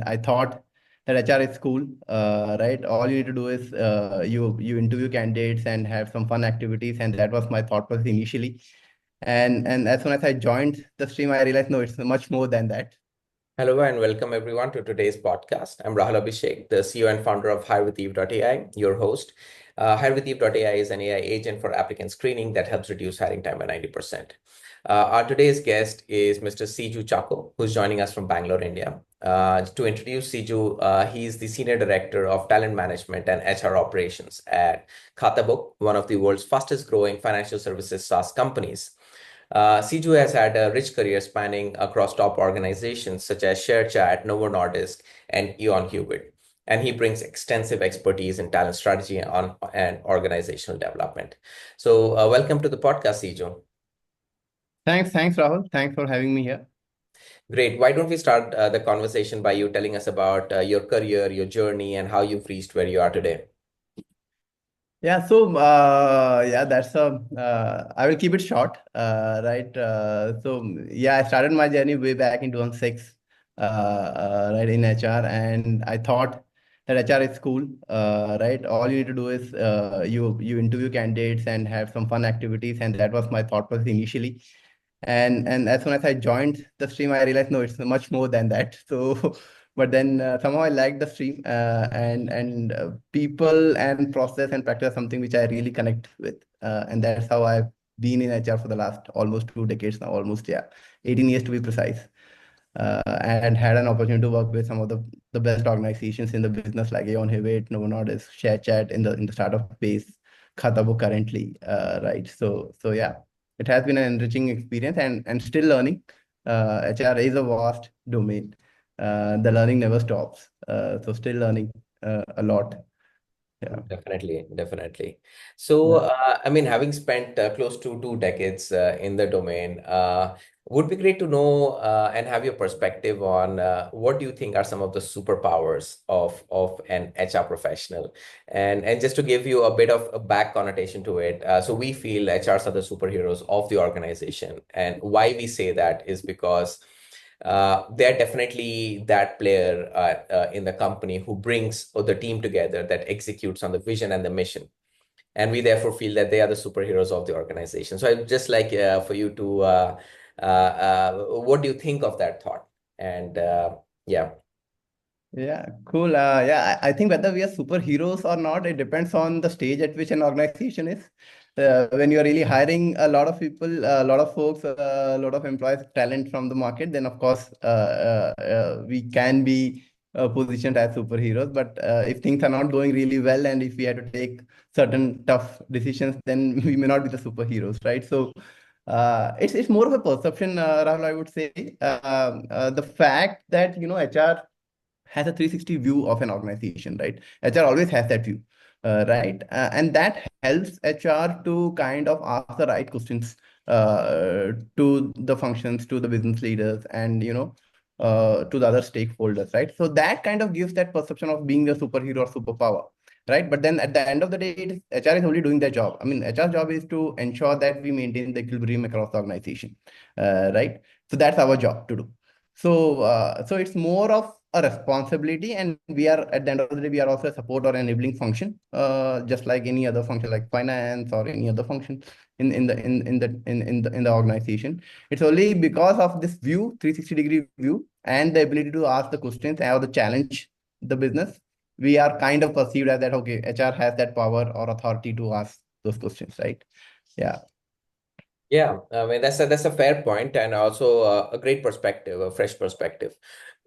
I thought that HR is cool, right? All you need to do is you interview candidates and have some fun activities, and that was my thought process initially. And as soon as I joined the stream, I realized no, it's much more than that. Hello and welcome everyone to today's podcast. I'm Rahul Abhishek, the CEO and founder of HireWithEve.ai, your host. HireWithEve.ai is an AI agent for applicant screening that helps reduce hiring time by 90%. Our today's guest is Mr. Siju Chacko, who's joining us from Bangalore, India. To introduce Siju, he's the Senior Director of Talent Management and HR Operations at Khatabook, one of the world's fastest growing financial services SaaS companies. Siju has had a rich career spanning across top organizations such as ShareChat, Novo Nordisk, and Aon Hewitt. And he brings extensive expertise in talent strategy and organizational development. So, welcome to the podcast, Siju. Thanks, Rahul. Thanks for having me here. Great. Why don't we start the conversation by you telling us about your career, your journey, and how you've reached where you are today? Yeah, so that's I will keep it short, right? I started my journey way back in 2006, right, in HR, and I thought that HR is cool, right? All you need to do is you interview candidates and have some fun activities, and that was my thought process initially. And as soon as I joined the stream, I realized no, it's much more than that. So but then somehow I liked the stream, and people and process and practice are something which I really connect with, and that's how I've been in HR for the last almost 2 decades now, almost, yeah, 18 years to be precise, and had an opportunity to work with some of the best organizations in the business like Aon Hewitt, Novo Nordisk, ShareChat in the startup space, Khatabook currently, right? So yeah, it has been an enriching experience, and still learning. HR is a vast domain. The learning never stops. So still learning a lot. Yeah. Definitely, definitely. So, Yeah. I mean, having spent close to 2 decades in the domain, would be great to know and have your perspective on what do you think are some of the superpowers of an HR professional, and just to give you a bit of a back connotation to it. So we feel HRs are the superheroes of the organization, and why we say that is because they're definitely that player in the company who brings the team together that executes on the vision and the mission. And we therefore feel that they are the superheroes of the organization. So I'd just like for you to, what do you think of that thought? And yeah. Yeah, cool. I think whether we are superheroes or not, it depends on the stage at which an organization is. When you're really hiring a lot of people, a lot of folks, a lot of employees, talent from the market, then of course we can be positioned as superheroes. But if things are not going really well, and if we had to take certain tough decisions, then we may not be the superheroes, right? So it's more of a perception, Rahul, I would say. The fact that HR has a 360 view of an organization, right? HR always has that view, right? And that helps HR to kind of ask the right questions to the functions, to the business leaders, and to the other stakeholders, right? So that kind of gives that perception of being a superhero or superpower, right? But then at the end of the day, HR is only doing their job. I mean, HR job is to ensure that we maintain the equilibrium across the organization, right? So that's our job to do. So it's more of a responsibility, and we are, at the end of the day, we are also a support or enabling function, just like any other function like finance or any other function in the organization. It's only because of this view, 360-degree view, and the ability to ask the questions or the challenge the business. We are kind of perceived as that, okay, HR has that power or authority to ask those questions, right? Yeah. Yeah, I mean that's a fair point and also a great perspective, a fresh perspective.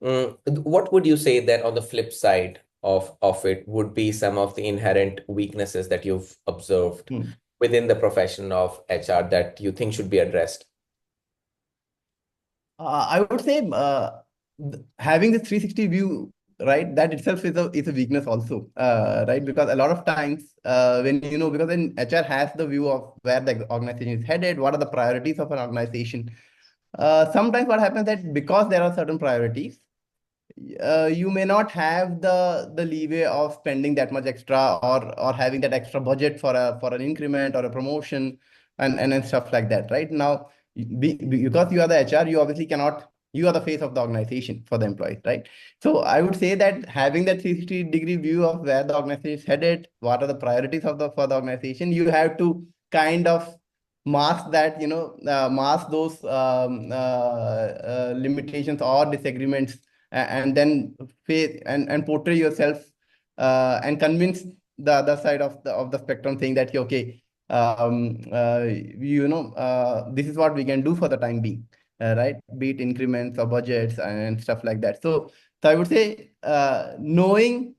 What would you say that on the flip side of it would be some of the inherent weaknesses that you've observed Hmm. within the profession of HR that you think should be addressed? I would say having this 360 view, right? That itself is a weakness also, right? Because a lot of times when because then HR has the view of where the organization is headed, what are the priorities of an organization. Sometimes what happens that because there are certain priorities, you may not have the leeway of spending that much extra, or having that extra budget for an increment or a promotion, and stuff like that, right? Now, because you are the HR, you obviously cannot You are the face of the organization for the employees, right? So I would say that having that 360-degree view of where the organization is headed, what are the priorities of the for the organization, you have to kind of mask that, mask those limitations or disagreements, and then face and portray yourself, and convince the other side of the spectrum, saying that okay, this is what we can do for the time being, right? Be it increments or budgets and stuff like that. So I would say, knowing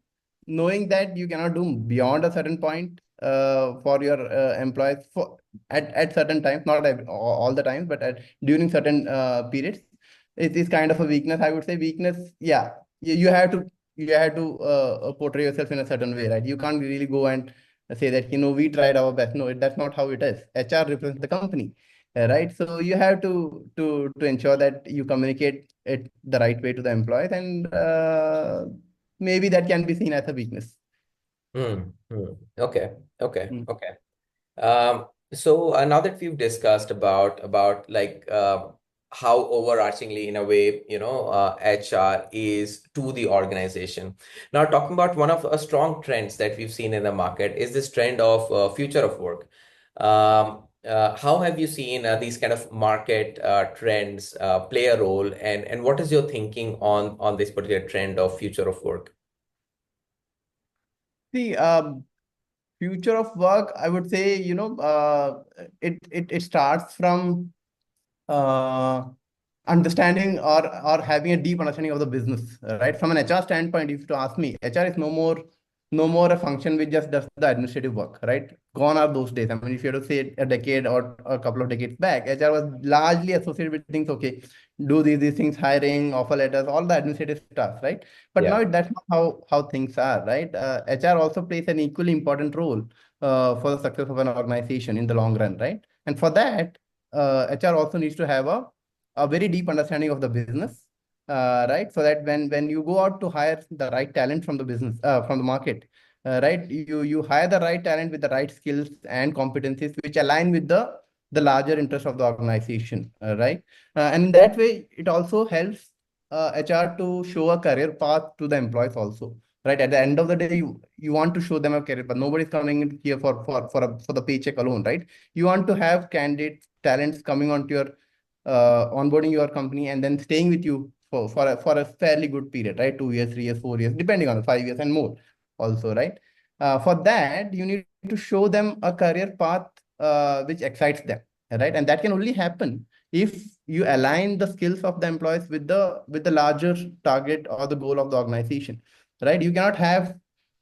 that you cannot do beyond a certain point for your employees at certain times, not all the times, but during certain periods, it is kind of a weakness. I would say weakness. Yeah, you have to portray yourself in a certain way, right? You can't really go and say that we tried our best. No, that's not how it is. HR represents the company, right? So you have to ensure that you communicate it the right way to the employees, and maybe that can be seen as a weakness. Okay, okay, Mm. okay. So now that we've discussed about like how overarchingly in a way, HR is to the organization. Now talking about one of strong trends that we've seen in the market is this trend of future of work. How have you seen these kind of market trends play a role, and what is your thinking on this particular trend of future of work? See, future of work, I would say, it starts from uh, understanding or having a deep understanding of the business, right? From an HR standpoint, if you ask me, HR is no more a function which just does the administrative work, right? Gone are those days. I mean, if you have to say a decade or a couple of decades back, HR was largely associated with things. Okay, do these things, hiring, offer letters, all the administrative stuff, right? But Yeah, now that's not how things are, right? HR also plays an equally important role for the success of an organization in the long run, right? And for that, HR also needs to have a very deep understanding of the business, right? So that when you go out to hire the right talent from the business, from the market, right, you hire the right talent with the right skills and competencies which align with the larger interest of the organization, right? And in that way, it also helps HR to show a career path to the employees also. Right, at the end of the day, you want to show them a career, but nobody's coming in here for the paycheck alone, right? You want to have candidates, talents coming onto your onboarding your company and then staying with you for a fairly good period, right? 2 years, 3 years, 4 years, depending on 5 years and more also, right? For that, you need to show them a career path which excites them, right? And that can only happen if you align the skills of the employees with the larger target or the goal of the organization, right? You cannot have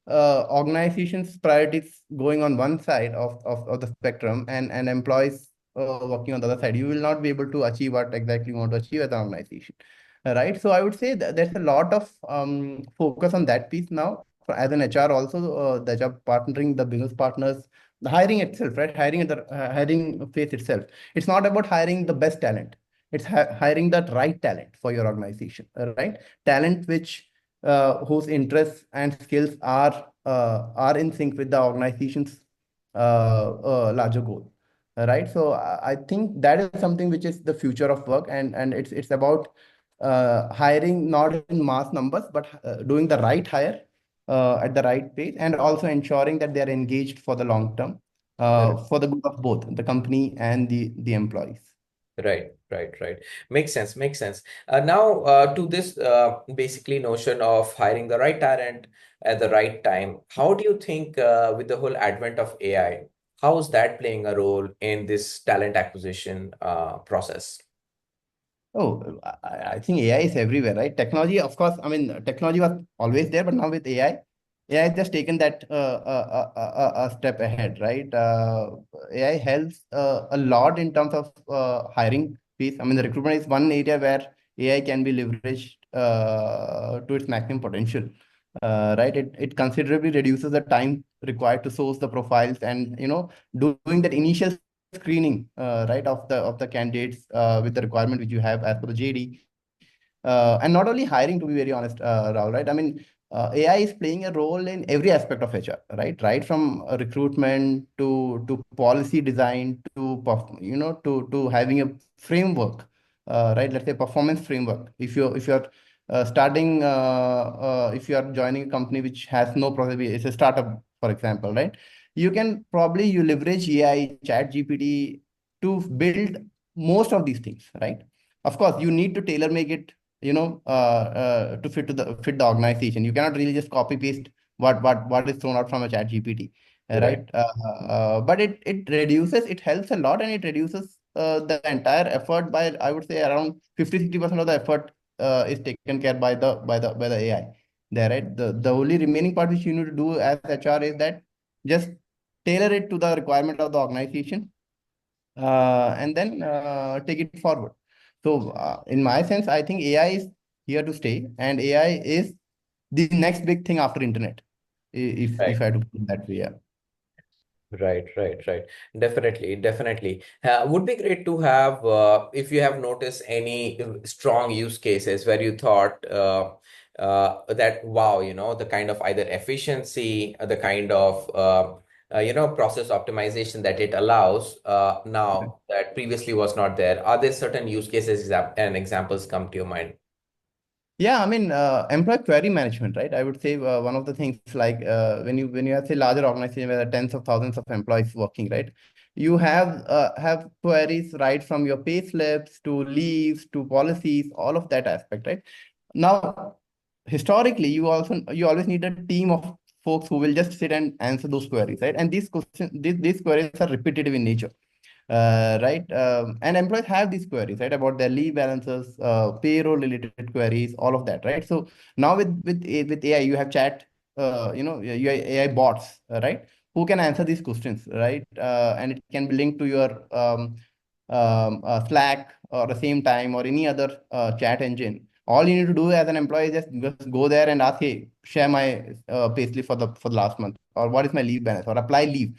organizations priorities going on one side of the spectrum, and employees working on the other side. You will not be able to achieve what exactly you want to achieve as an organization, right? So I would say that there's a lot of focus on that piece now. As an HR also, the job partnering the business partners, the hiring itself, right? Hiring phase itself, it's not about hiring the best talent. It's hiring that right talent for your organization, right? Talent whose interests and skills are in sync with the organization's larger goal, right? So I think that is something which is the future of work, and it's about hiring not in mass numbers, but doing the right hire at the right pace, and also ensuring that they are engaged for the long term, for the good of both the company and the employees. right, right, right. Makes sense, makes sense. Now, to this basically notion of hiring the right talent at the right time, how do you think with the whole advent of AI, how is that playing a role in this talent acquisition process? Oh, I think AI is everywhere, right? Technology, of course, I mean, technology was always there, but now with AI has just taken that a step ahead, right? AI helps a lot in terms of hiring piece. I mean, the recruitment is one area where AI can be leveraged to its maximum potential, right? It considerably reduces the time required to source the profiles, and doing that initial screening, right, of the candidates with the requirement which you have as per the JD, and not only hiring, to be very honest, Rahul, right? I mean, AI is playing a role in every aspect of HR, right from recruitment to policy design to to having a framework right? Let's say performance framework. If you're starting, if you are joining a company which has no process, it's a startup, for example, right? You leverage AI, Chat GPT to build most of these things, right? Of course, you need to tailor make it, to fit the organization. You cannot really just copy paste what is thrown out from a Chat GPT, Right. right? But it helps a lot, and it reduces the entire effort by, I would say, around 50-60% of the effort is taken care by the AI there, right? The only remaining part which you need to do as HR is that just tailor it to the requirement of the organization, and then take it forward. So, in my sense, I think AI is here to stay, and AI is the next big thing after internet, Right. if I had to put it that way. Yeah. Right. Definitely, definitely. Would be great to have, if you have noticed any strong use cases where you thought that, wow, the kind of either efficiency, the kind of, process optimization that it allows now that previously was not there. Are there certain use cases and examples come to your mind? Yeah, I mean, employee query management, right? I would say one of the things, like when you have, say, larger organization where there are tens of thousands of employees working, right? You have queries right from your pay slips to leaves to policies, all of that aspect, right? Now, historically, you always need a team of folks who will just sit and answer those queries, right? And these queries are repetitive in nature, right? And employees have these queries, right, about their leave balances, payroll related queries, all of that, right? So now with AI, you have chat, you have AI bots, right, who can answer these questions, right? And it can be linked to your Slack or the same time or any other chat engine. All you need to do as an employee is just go there and ask, hey, share my payslip for the last month, or what is my leave balance, or apply leave.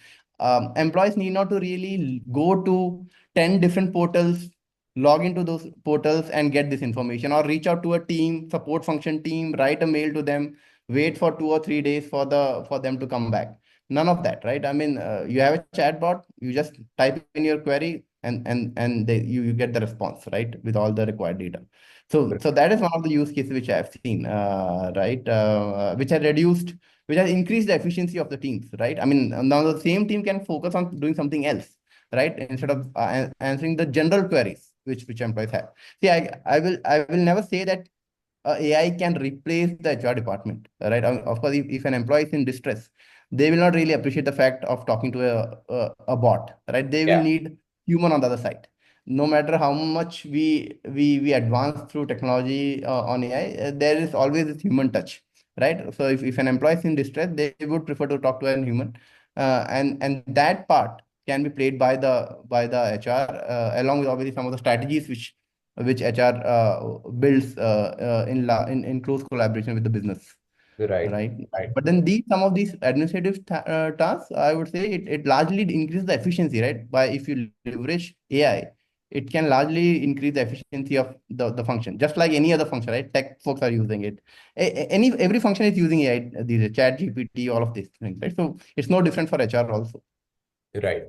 Employees need not to really go to 10 different portals, log into those portals and get this information, or reach out to a team, support function team, write a mail to them, wait for 2 or 3 days for them to come back. None of that, right? I mean, you have a chatbot, you just type in your query, and you get the response, right, with all the required data. So that is one of the use cases which I have seen, right, which has increased the efficiency of the teams, right? I mean, now the same team can focus on doing something else, right, instead of answering the general queries which employees have. See, I will never say that AI can replace the HR department, right? Of course, if an employee is in distress, they will not really appreciate the fact of talking to a bot, right? They will Yeah. need human on the other side. No matter how much we advance through technology on AI, there is always this human touch, right? So if an employee is in distress, they would prefer to talk to a human, and that part can be played by the HR, along with obviously some of the strategies which HR builds in close collaboration with the business, Right. right? Right. But then some of these administrative tasks, I would say it largely increases the efficiency, right? By if you leverage AI, it can largely increase the efficiency of the function, just like any other function, right? Tech folks are using it. Every function is using AI, these chat GPT, all of these things, right? So it's no different for HR also. Right.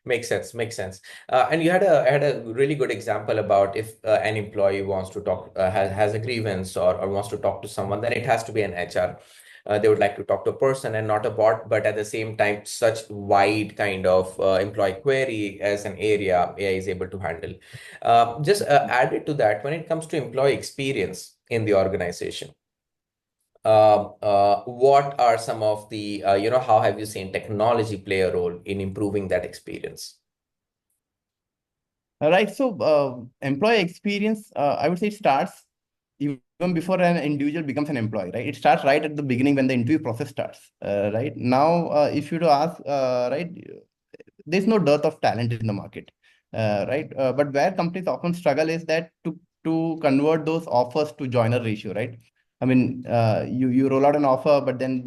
Makes sense. Makes sense. And you had a really good example about if an employee wants to talk, has a grievance or wants to talk to someone, then it has to be an HR. They would like to talk to a person and not a bot, but at the same time, such wide kind of employee query as an area AI is able to handle. Just added to that, when it comes to employee experience in the organization, what are some of the, how have you seen technology play a role in improving that experience? All right. So, employee experience, I would say it starts even before an individual becomes an employee, right? It starts right at the beginning when the interview process starts, right? Now, if you to ask, right, there's no dearth of talent in the market, right? But where companies often struggle is that to convert those offers to joiner ratio, right? I mean, you roll out an offer, but then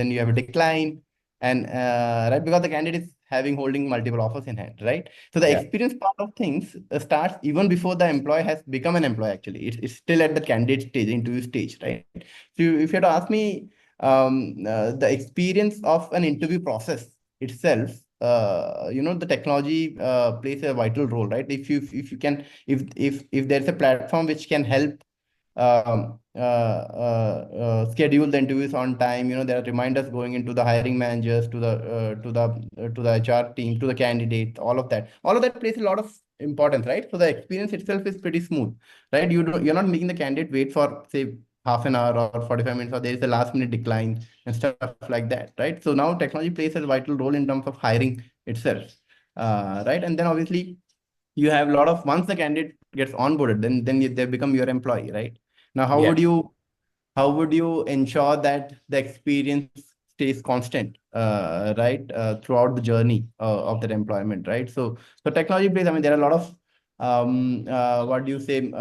you have a decline, and right, because the candidate is having holding multiple offers in hand, right? So the Yeah. experience part of things starts even before the employee has become an employee. Actually, it's still at the candidate stage, interview stage, right? So if you had to ask me, the experience of an interview process itself the technology plays a vital role, right? If there's a platform which can help schedule the interviews on time. There are reminders going into the hiring managers, to the HR team, to the candidate. All of that plays a lot of importance, right? So the experience itself is pretty smooth, right? You're not making the candidate wait for, say, half an hour or 45 minutes, or there is a last minute decline and stuff like that, right? So now technology plays a vital role in terms of hiring itself, right? And then obviously you have a lot of, once the candidate gets onboarded, then they become your employee, right? Now, Yeah. how would you ensure that the experience stays constant, right, throughout the journey of that employment, right? So technology plays. I mean, there are a lot of what do you say,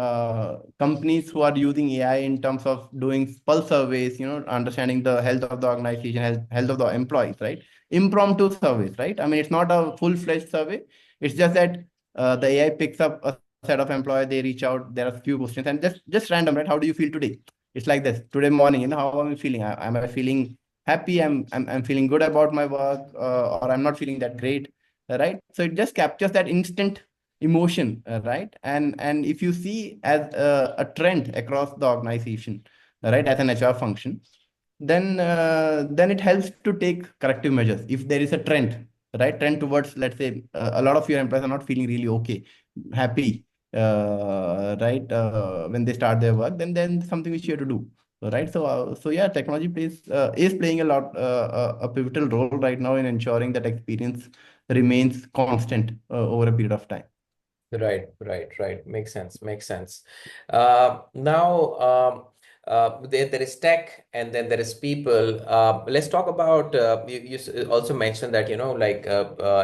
companies who are using AI in terms of doing pulse surveys, understanding the health of the organization, health of the employees, right? Impromptu surveys, right? I mean, it's not a full-fledged survey. It's just that the AI picks up a set of employees, they reach out, there are a few questions, and just random, right? How do you feel today? It's like this. Today morning, how am I feeling? Am I feeling happy? I'm feeling good about my work, or I'm not feeling that great, right? So it just captures that instant emotion, right? And if you see as a trend across the organization, right, as an HR function, then it helps to take corrective measures. If there is a trend, right, trend towards, let's say, a lot of your employees are not feeling really okay, happy, right, when they start their work, then something which you have to do, right? So yeah, technology is playing a pivotal role right now in ensuring that experience remains constant over a period of time. Right. Makes sense. Makes sense. Now, there is tech, and then there is people. Let's talk about. You also mentioned that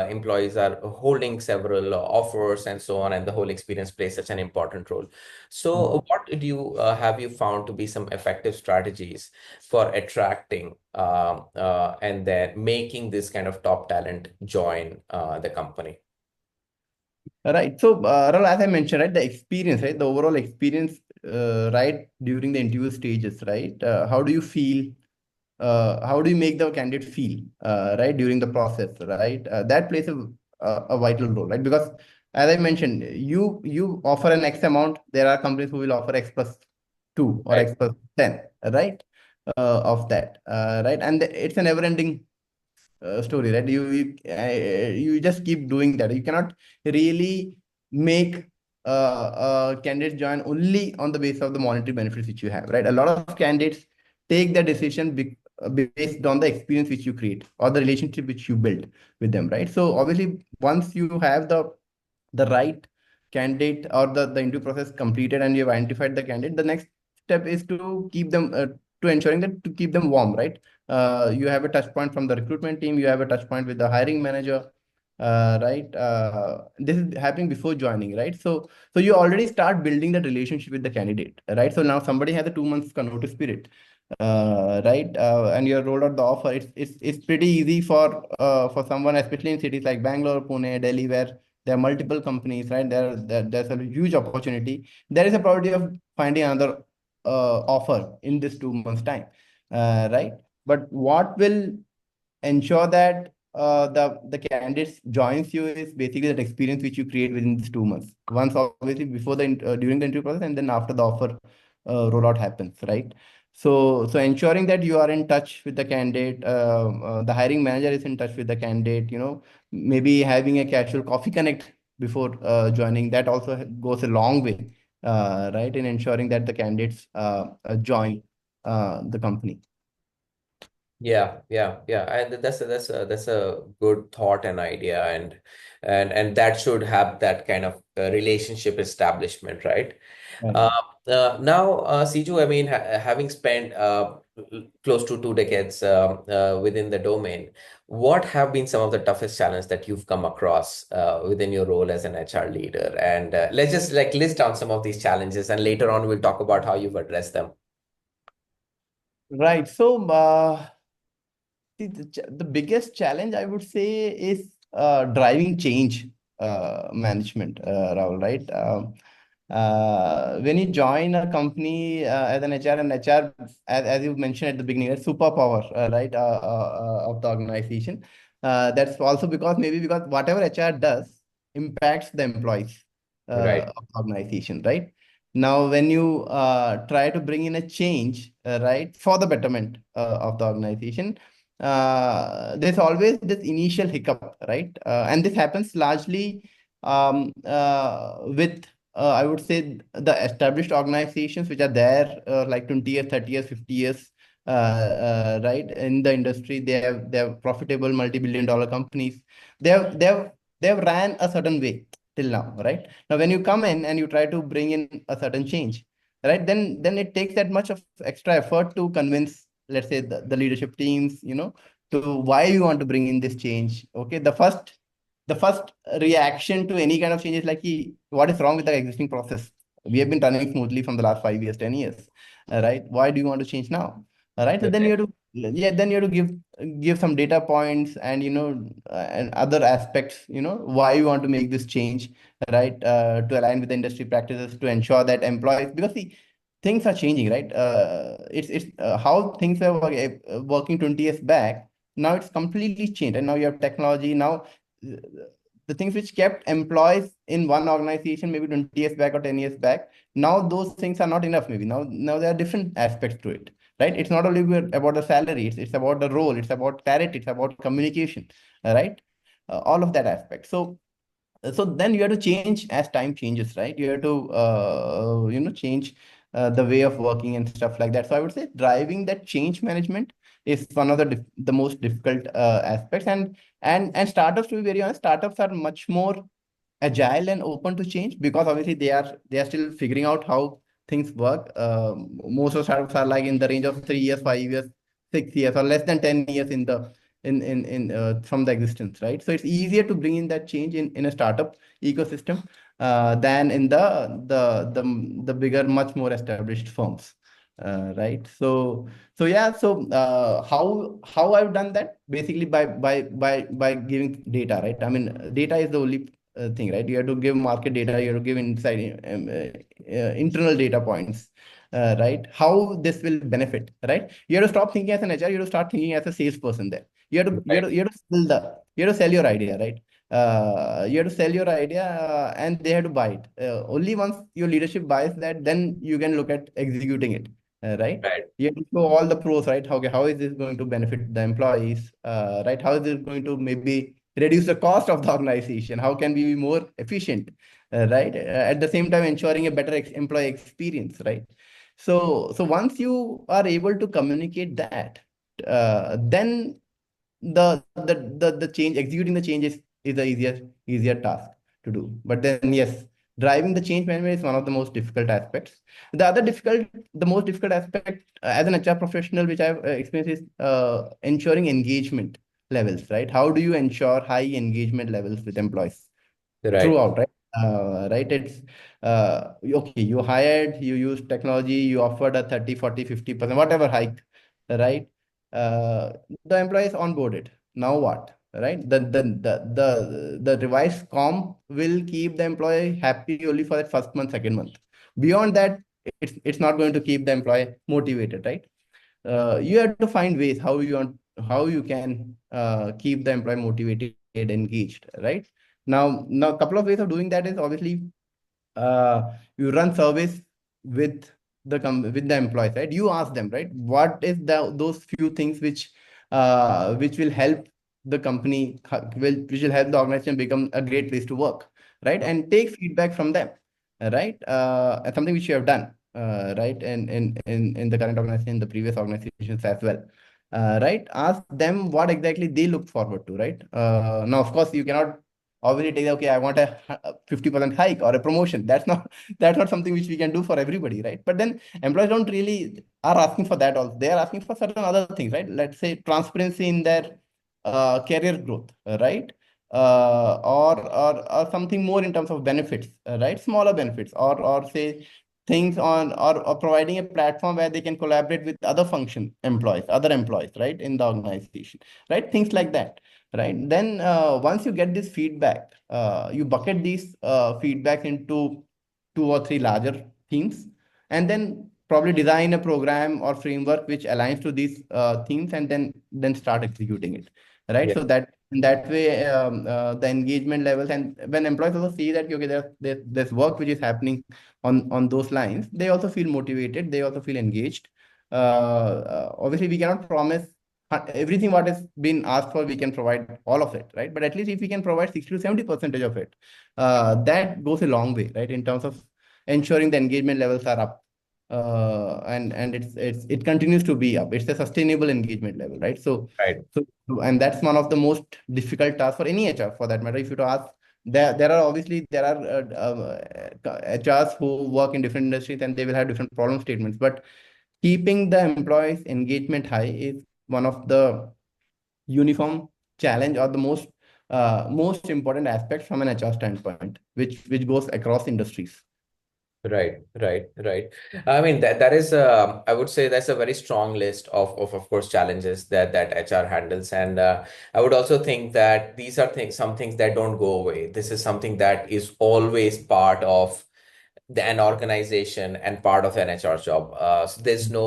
employees are holding several offers and so on, and the whole experience plays such an important role. So, what did you have you found to be some effective strategies for attracting and then making this kind of top talent join the company? Right. So, Rahul, as I mentioned, right, the experience, right, the overall experience, right, during the interview stages, right, how do you feel? How do you make the candidate feel, right, during the process, right? That plays a vital role, right? Because as I mentioned, you offer an X amount. There are companies who will offer X plus 2 or Right. X plus 10, right, of that, right? And it's a never-ending story, right? You just keep doing that. You cannot really make candidates join only on the basis of the monetary benefits which you have, right? A lot of candidates take the decision based on the experience which you create or the relationship which you build with them, right? So obviously, once you have the right candidate or the interview process completed and you've identified the candidate, the next step is to keep them to ensuring that to keep them warm, right? You have a touch point from the recruitment team, you have a touch point with the hiring manager, right? This is happening before joining, right? So you already start building that relationship with the candidate, right? So now somebody has a 2 months notice period, right? And you have rolled out the offer. It's pretty easy for someone, especially in cities like Bangalore, Pune, Delhi, where there are multiple companies, right? There's a huge opportunity. There is a probability of finding another offer in this 2 months time, right? But what will ensure that the candidates joins you is basically that experience which you create within these 2 months. Once, obviously, before during the interview process, and then after the offer rollout happens, right? So ensuring that you are in touch with the candidate, the hiring manager is in touch with the candidate, maybe having a casual coffee connect before joining, that also goes a long way, right, in ensuring that the candidates join the company. Yeah. And that's a good thought and idea, and that should have that kind of relationship establishment, right? Right. Uh, Now, Siju, I mean, having spent close to 2 decades within the domain, what have been some of the toughest challenges that you've come across within your role as an HR leader? And let's just like list down some of these challenges, and later on we'll talk about how you've addressed them. Right. So, see, the biggest challenge I would say is driving change management, Rahul, right? When you join a company as an HR, and HR, as you mentioned at the beginning, a superpower, right, of the organization. That's also because whatever HR does impacts the employees Right. of the organization, right? Now, when you try to bring in a change, right, for the betterment of the organization, there's always this initial hiccup, right? And this happens largely with, I would say, the established organizations which are there like 20 years, 30 years, 50 years, right, in the industry. They have profitable multi-billion dollar companies. They have ran a certain way till now, right? Now, when you come in and you try to bring in a certain change, right, then it takes that much of extra effort to convince, let's say, the leadership teams, to why you want to bring in this change. Okay, the first reaction to any kind of change is like, what is wrong with the existing process? We have been running smoothly from the last 5 years, 10 years, right? Why do you want to change now? All right, so then you Okay. have to, yeah, then you have to give some data points, and and other aspects, why you want to make this change, right? To align with the industry practices, to ensure that employees, because see, things are changing, right? It's how things were working 20 years back. Now it's completely changed, and now you have technology. Now, uh, the things which kept employees in one organization maybe 20 years back or 10 years back, now those things are not enough. Maybe now there are different aspects to it, right? It's not only about the salary, it's about the role, it's about clarity, it's about communication, right? All of that aspect. So then you have to change as time changes, right? You have to change the way of working and stuff like that. So I would say driving that change management is one of the most difficult aspects. And startups, to be very honest, startups are much more agile and open to change, because obviously they are still figuring out how things work. Most of startups are like in the range of 3 years, 5 years, 6 years, or less than 10 years in from the existence, right? So it's easier to bring in that change in a startup ecosystem than in the bigger, much more established firms. Right. So yeah. How I've done that, basically by giving data, right? I mean, data is the only thing, right? You have to give market data, you have to give inside internal data points, right? How this will benefit, right? You have to stop thinking as an HR, you have to start thinking as a salesperson there. You have to you have Right. to, you have to sell you have to sell your idea, right? You have to sell your idea, and they have to buy it. Only once your leadership buys that, then you can look at executing it, right? Right. You have to show all the pros, right? How is this going to benefit the employees, right? How is this going to maybe reduce the cost of the organization? How can we be more efficient, right? At the same time, ensuring a better employee experience, right? So once you are able to communicate that, then the change, executing the change is a easier task to do. But then yes, driving the change management is one of the most difficult aspects. The most difficult aspect as an HR professional, which I've experienced, is ensuring engagement levels, right? How do you ensure high engagement levels with employees Right. throughout, right? Right, it's okay, you hired, you used technology, you offered a 30, 40, 50%, whatever hike, right? uh, the employee is onboarded. Now what, right? The revised comp will keep the employee happy only for that first month, second month. Beyond that, it's not going to keep the employee motivated, right? You have to find ways how you can keep the employee motivated, engaged, right? Now a couple of ways of doing that is obviously, you run surveys with with the employees, right? You ask them, right, what is those few things which will help the company, which will help the organization become a great place to work, right? And take feedback from them, right? Something which you have done, right, in the current organization, the previous organizations as well. Right, ask them what exactly they look forward to, right? Now, of course, you cannot obviously take, okay, I want a 50% hike or a promotion. That's not something which we can do for everybody, right? But then employees don't really are asking for that also. They are asking for certain other things, right? Let's say transparency in their career growth, right? Or something more in terms of benefits, right? Smaller benefits, or say things or providing a platform where they can collaborate with other employees, right, in the organization, right? Things like that, right? Then once you get this feedback, you bucket these feedback into two or three larger themes, and then probably design a program or framework which aligns to these themes, and then start executing it, right? Yeah. So that in that way, the engagement levels, and when employees also see that okay, there's work which is happening on those lines, they also feel motivated, they also feel engaged. Obviously, we cannot promise everything what has been asked for, we can provide all of it, right? But at least if we can provide 60 to 70% of it, that goes a long way, right? In terms of ensuring the engagement levels are up. And it continues to be up. It's a sustainable engagement level, right? Right. And that's one of the most difficult tasks for any HR, for that matter. If you to ask, there are HRs who work in different industries and they will have different problem statements. But keeping the employees' engagement high is one of the uniform challenge, or the most important aspects from an HR standpoint, which goes across industries. Right, right, right. I mean that is I would say that's a very strong list of course challenges that HR handles, and I would also think that these are some things that don't go away. This is something that is always part of an organization and part of an HR job. So there's no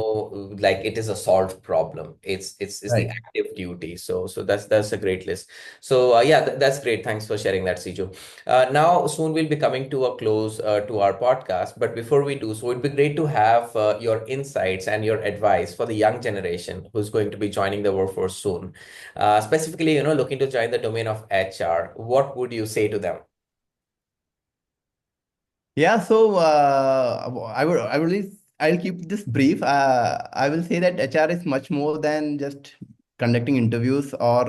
like it is a solved problem. It's the Right. active duty. So that's a great list. So yeah, that's great. Thanks for sharing that, Siju. Now soon we'll be coming to a close to our podcast. But before we do so, it'd be great to have your insights and your advice for the young generation who's going to be joining the workforce soon. Specifically, looking to join the domain of HR. What would you say to them? Yeah, so I'll keep this brief. I will say that HR is much more than just conducting interviews or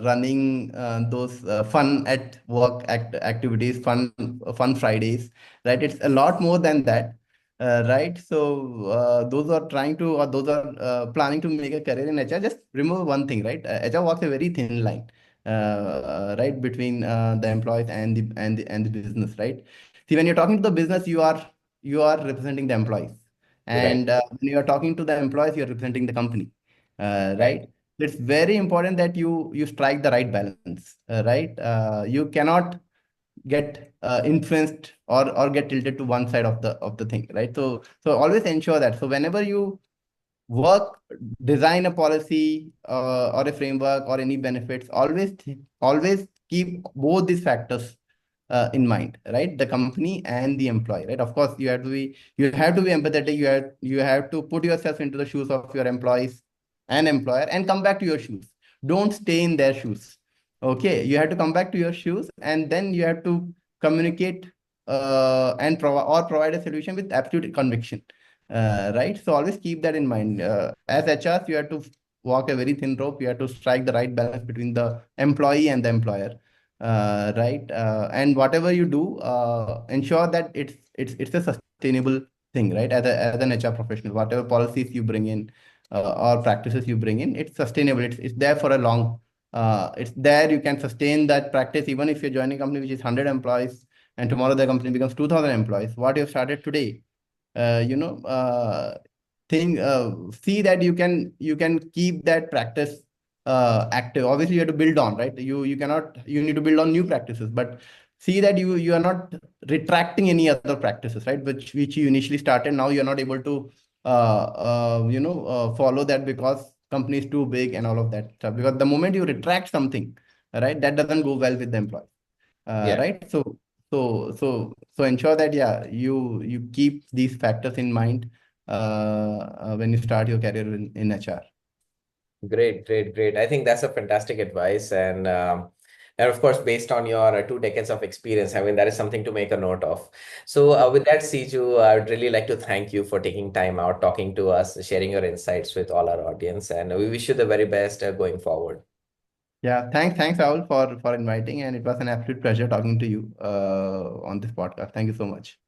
running those fun at work activities, fun Fridays, right? It's a lot more than that, right? So those are trying to, or those are planning to make a career in HR, just remember one thing, right? HR walks a very thin line, right, between the employees and the business, right? See, when you're talking to the business, you are representing the employees, Right, and when you are talking to the employees, you're representing the company, right. right? It's very important that you strike the right balance, right? You cannot get influenced or get tilted to one side of the thing, right? So always ensure that. So whenever you work, design a policy or a framework or any benefits, always keep both these factors in mind, right? The company and the employee, right? Of course, you have to be empathetic. You have to put yourself into the shoes of your employees and employer, and come back to your shoes. Don't stay in their shoes. Okay, you have to come back to your shoes, and then you have to communicate and provide a solution with absolute conviction. Right. So always keep that in mind. As HRs, you have to walk a very thin rope. You have to strike the right balance between the employee and the employer. Right. And whatever you do, ensure that it's a sustainable thing, right? As an HR professional, whatever policies you bring in or practices you bring in, it's sustainable. It's there for a long. It's there. You can sustain that practice even if you're joining a company which is 100 employees, and tomorrow the company becomes 2,000 employees. What you have started today, uh, you know uh, think see that you can keep that practice active. Obviously you have to build on, right? You need to build on new practices, but see that you are not retracting any other practices, right? Which you initially started. Now you're not able to follow that because company is too big and all of that stuff. Because the moment you retract something, right, that doesn't go well with the employee, Yeah. right? So ensure that, yeah, you keep these factors in mind when you start your career in HR. Great, great, great. I think that's a fantastic advice. And of course, based on your 2 decades of experience, I mean, that is something to make a note of. So, with that, Siju, I would really like to thank you for taking time out, talking to us, sharing your insights with all our audience. And we wish you the very best going forward. Yeah, thanks, Rahul, for inviting, and it was an absolute pleasure talking to you on this podcast. Thank you so much.